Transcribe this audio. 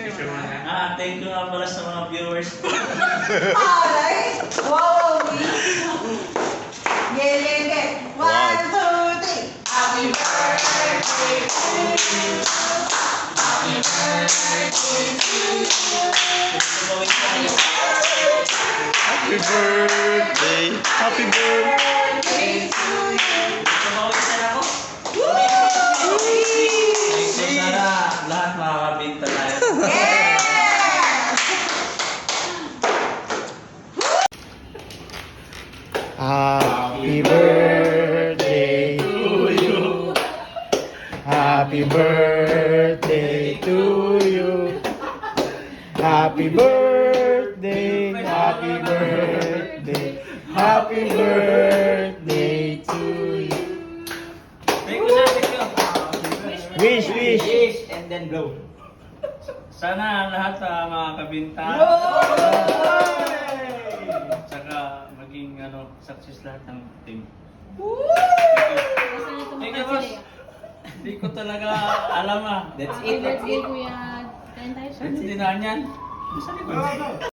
Thank you nga pala sa mga viewers. Alright. Wow. Yelenge. 1, 2, 3. Happy birthday to you. Happy birthday to you. Happy birthday! Happy birthday! To you. Tumawisan ako. So sana lahat makakabinta tayo. Yeah! Happy birthday to you. Happy birthday to you. Happy birthday, happy birthday, happy birthday to you. Thank you, sir. Thank you. Wish, wish. Wish and then blow. Sana lahat makakabinta. Tsaka maging success lahat ng team. Thank you, boss. Hindi ko talaga alam. That's Happy birthday, Kuya. Kain tayo siya. Hindi na yan. Sa likod.